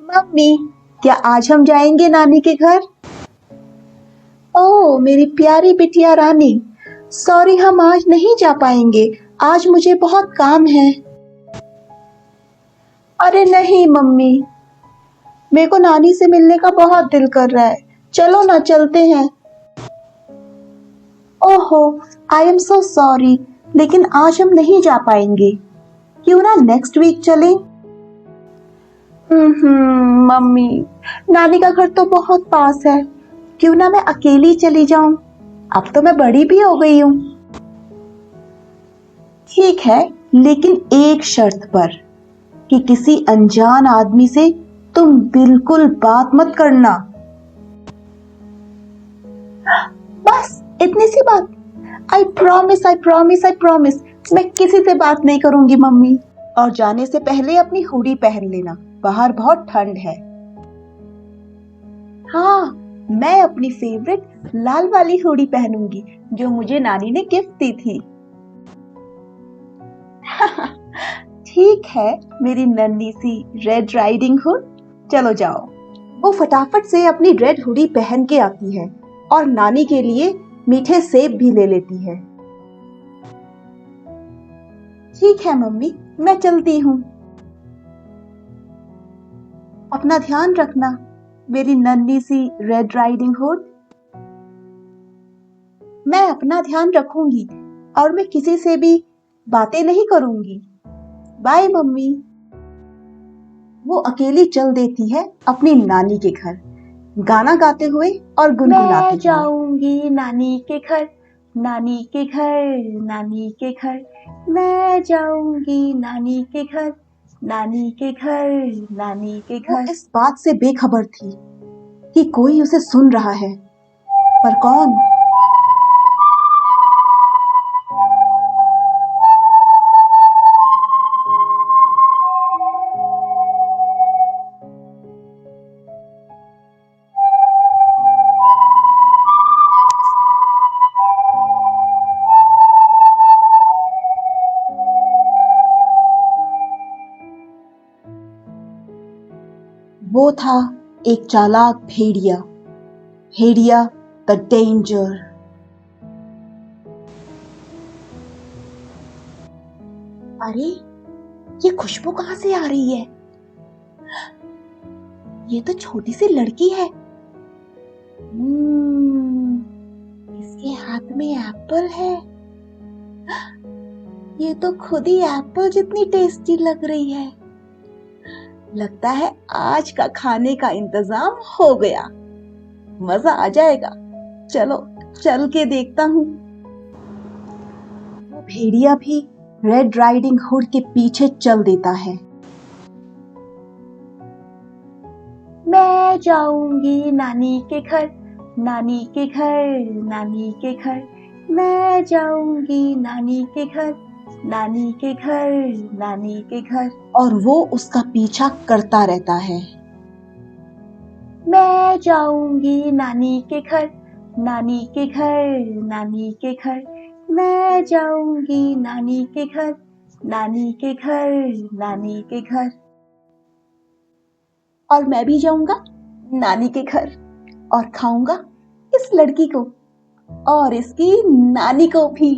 Mummy, क्या आज हम जाएंगे नानी के घर? ओह मेरी प्यारी बिटिया रानी, सॉरी हम आज नहीं जा पाएंगे। आज मुझे बहुत काम है। अरे नहीं मम्मी, मेरे को नानी से मिलने का बहुत दिल कर रहा है। चलो ना, चलते हैं। ओहो, आई एम सो सॉरी, लेकिन आज हम नहीं जा पाएंगे। क्यों ना नेक्स्ट वीक चलें? मम्मी, नानी का घर तो बहुत पास है। क्यों ना मैं अकेली चली जाऊं? अब तो मैं बड़ी भी हो गई हूं। ठीक है, लेकिन एक शर्त पर, कि किसी अनजान आदमी से तुम बिल्कुल बात मत करना। बस इतनी सी बात। I promise, I promise, I promise. मैं किसी से बात नहीं करूंगी मम्मी। और जाने से पहले अपनी हुडी पहन लेना, बाहर बहुत ठंड है। हाँ, मैं अपनी फेवरेट लाल वाली हुडी पहनूंगी जो मुझे नानी ने गिफ्ट दी थी। ठीक है मेरी नन्ही सी रेड राइडिंग हुड, चलो जाओ। वो फटाफट से अपनी रेड हुडी पहन के आती है और नानी के लिए मीठे सेब भी ले लेती है। ठीक है मम्मी, मैं चलती हूँ। अपना ध्यान रखना मेरी नन्ही सी रेड राइडिंग हुड। मैं अपना ध्यान रखूंगी और मैं किसी से भी बातें नहीं करूंगी। Bye mummy. वो अकेली चल देती है अपनी नानी के घर, गाना गाते हुए और गुनगुनाते हुए। मैं जाऊंगी नानी के घर, नानी के घर, नानी के घर। मैं जाऊंगी नानी के घर, नानी के घर, नानी के घर। वो इस बात से बेखबर थी कि कोई उसे सुन रहा है, पर कौन? वो था एक चालाक भेड़िया, भेड़िया द डेंजर। अरे, ये खुशबू कहाँ से आ रही है? ये तो छोटी सी लड़की है। इसके हाथ में एप्पल है। ये तो खुद ही एप्पल जितनी टेस्टी लग रही है। लगता है आज का खाने का इंतजाम हो गया। मजा आ जाएगा। चलो चल के देखता हूँ। वो भेड़िया भी रेड राइडिंग हुड के पीछे चल देता है। मैं जाऊंगी नानी के घर, नानी के घर, नानी के घर। मैं जाऊंगी नानी के घर, नानी के घर, नानी के घर। और वो उसका पीछा करता रहता है। मैं जाऊंगी नानी के घर, नानी के घर, नानी के घर। मैं जाऊंगी नानी के घर, नानी के घर, नानी के घर। और मैं भी जाऊंगा नानी के घर और खाऊंगा इस लड़की को और इसकी नानी को भी।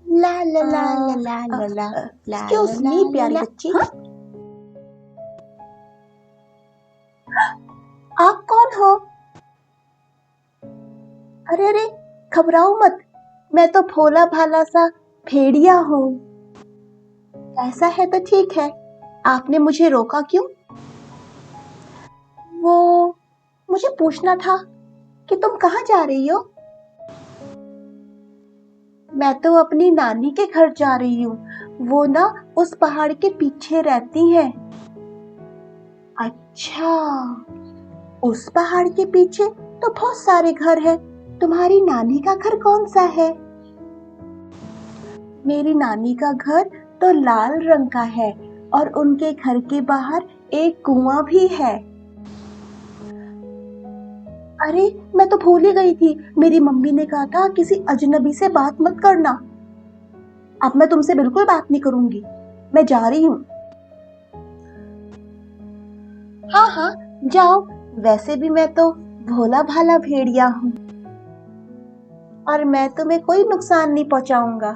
ला ला ला ला ला ला ला। एक्सक्यूज मी प्यारी बच्ची। आप कौन हो? अरे अरे, घबराओ मत, मैं तो भोला भाला सा भेड़िया हूँ। ऐसा है तो ठीक है, आपने मुझे रोका क्यों? वो मुझे पूछना था कि तुम कहाँ जा रही हो? मैं तो अपनी नानी के घर जा रही हूँ। वो ना उस पहाड़ के पीछे रहती है। अच्छा, उस पहाड़ के पीछे तो बहुत सारे घर हैं। तुम्हारी नानी का घर कौन सा है? मेरी नानी का घर तो लाल रंग का है और उनके घर के बाहर एक कुआं भी है। अरे, मैं तो भूल ही गई थी। मेरी मम्मी ने कहा था किसी अजनबी से बात मत करना। अब मैं तुमसे बिल्कुल बात नहीं करूंगी, मैं जा रही हूँ। हाँ हाँ जाओ, वैसे भी मैं तो भोला भाला भेड़िया हूँ और मैं तुम्हें कोई नुकसान नहीं पहुंचाऊंगा।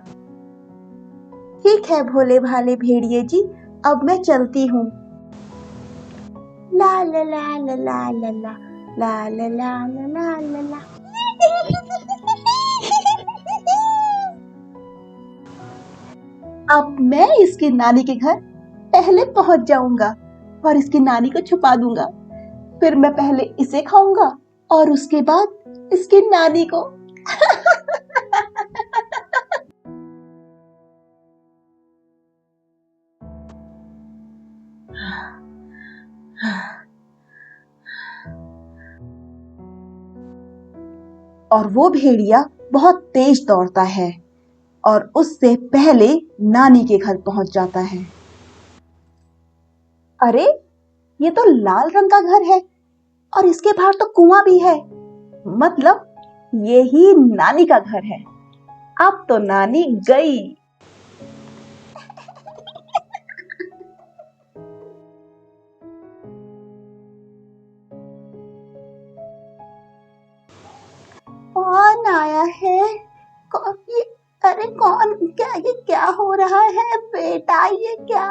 ठीक है भोले भाले भेड़िए जी, अब मैं चलती हूँ। ला ला ला ला ला ला ला ला ला ला ला ला ला। अब मैं इसकी नानी के घर पहले पहुंच जाऊंगा और इसकी नानी को छुपा दूंगा। फिर मैं पहले इसे खाऊंगा और उसके बाद इसकी नानी को। और वो भेड़िया बहुत तेज दौड़ता है और उससे पहले नानी के घर पहुंच जाता है। अरे ये तो लाल रंग का घर है और इसके बाहर तो कुआं भी है, मतलब ये ही नानी का घर है। अब तो नानी गई। कौन आया है? ये अरे कौन, क्या ये क्या हो रहा है बेटा, ये क्या?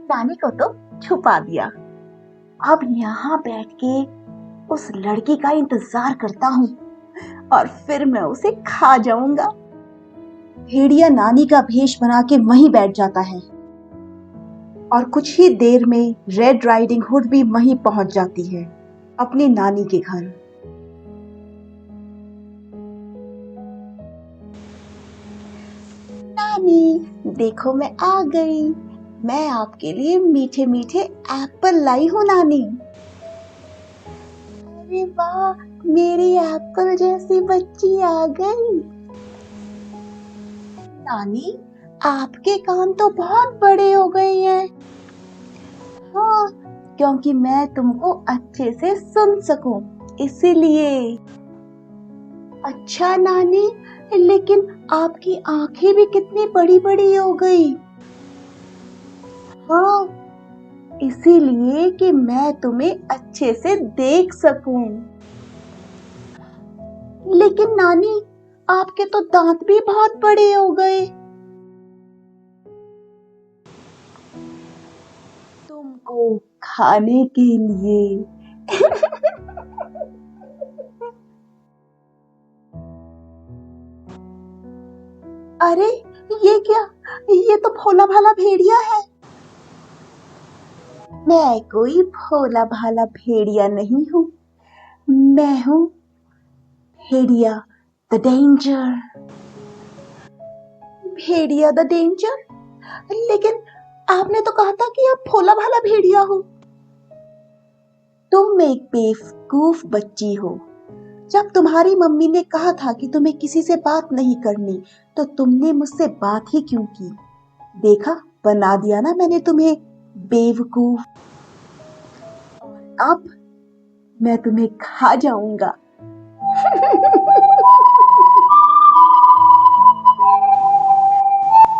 नानी को तो छुपा दिया। अब यहाँ बैठ के उस लड़की का इंतजार करता हूँ और फिर मैं उसे खा जाऊंगा। भेड़िया नानी का भेष बना के वहीं बैठ जाता है और कुछ ही देर में रेड राइडिंग हुड भी वहीं पहुंच जाती है अपनी नानी के घर। नानी देखो मैं आ गई, मैं आपके लिए मीठे मीठे एप्पल लाई हूँ नानी। अरे वाह, मेरी एप्पल जैसी बच्ची आ गई। नानी आपके कान तो बहुत बड़े हो गए हैं। हाँ, क्योंकि मैं तुमको अच्छे से सुन सकूं, इसीलिए। अच्छा नानी, लेकिन आपकी आंखें भी कितनी बड़ी बड़ी हो गई। हाँ, इसीलिए कि मैं तुम्हें अच्छे से देख सकूं। लेकिन नानी आपके तो दांत भी बहुत बड़े हो गए। तुमको खाने के लिए। अरे ये क्या, ये तो भोला भाला भेड़िया है। मैं कोई भोला भाला भेड़िया नहीं हूँ, मैं हूँ भेड़िया द डेंजर। भेड़िया द डेंजर? लेकिन आपने तो कहा था कि आप भोला भाला भेड़िया हो। तुम एक बेवकूफ बच्ची हो। जब तुम्हारी मम्मी ने कहा था कि तुम्हें किसी से बात नहीं करनी, तो तुमने मुझसे बात ही क्यों की? देखा, बना दिया ना मैंने तुम्हें बेवकूफ। अब मैं तुम्हें खा जाऊंगा।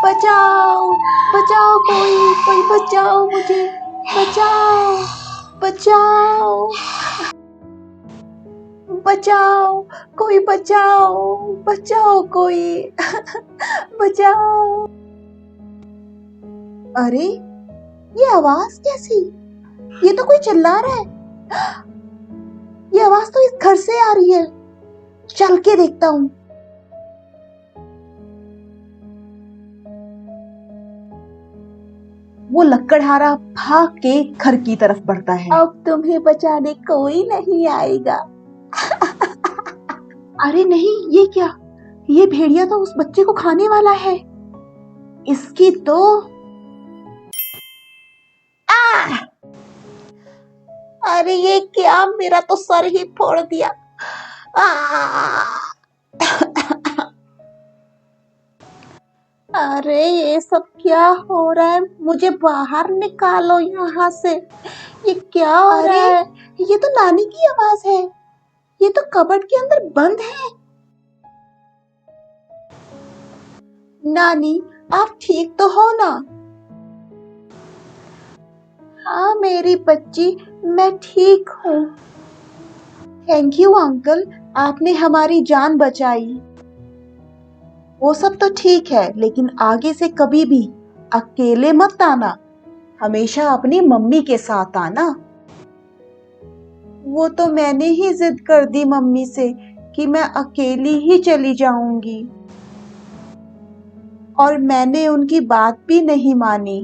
बचाओ बचाओ, कोई कोई बचाओ मुझे, बचाओ बचाओ बचाओ, कोई बचाओ, बचाओ कोई। बचाओ। अरे ये आवाज कैसी? ये तो कोई चिल्ला रहा है। ये आवाज तो इस घर से आ रही है, चल के देखता हूँ। वो लकड़हारा भाग के घर की तरफ बढ़ता है। अब तुम्हें बचाने कोई नहीं आएगा। अरे नहीं, ये क्या, ये भेड़िया तो उस बच्चे को खाने वाला है। इसकी तो अरे ये क्या, मेरा तो सर ही फोड़ दिया। अरे ये सब क्या हो रहा है, मुझे बाहर निकालो यहाँ से। ये क्या हो रहा है? ये तो नानी की आवाज है, ये तो कबर्ड के अंदर बंद है। नानी, आप ठीक तो हो ना? हाँ मेरी बच्ची, मैं ठीक हूँ। थैंक यू अंकल, आपने हमारी जान बचाई। वो सब तो ठीक है, लेकिन आगे से कभी भी अकेले मत आना। हमेशा अपनी मम्मी के साथ आना। वो तो मैंने ही जिद कर दी मम्मी से कि मैं अकेली ही चली जाऊंगी, और मैंने उनकी बात भी नहीं मानी।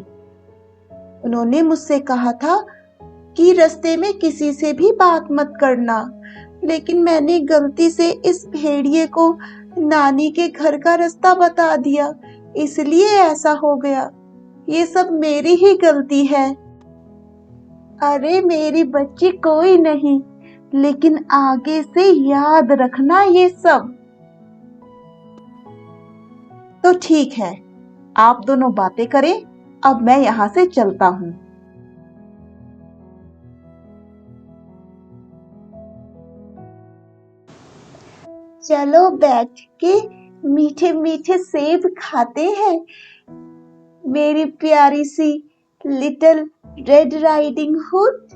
उन्होंने मुझसे कहा था कि रास्ते में किसी से भी बात मत करना, लेकिन मैंने गलती से इस भेड़िए को नानी के घर का रास्ता बता दिया, इसलिए ऐसा हो गया। ये सब मेरी ही गलती है। अरे मेरी बच्ची, कोई नहीं, लेकिन आगे से याद रखना ये सब। तो ठीक है, आप दोनों बातें करें, अब मैं यहाँ से चलता हूँ। चलो बैठ के मीठे मीठे सेब खाते हैं, मेरी प्यारी सी लिटिल रेड राइडिंग हुड।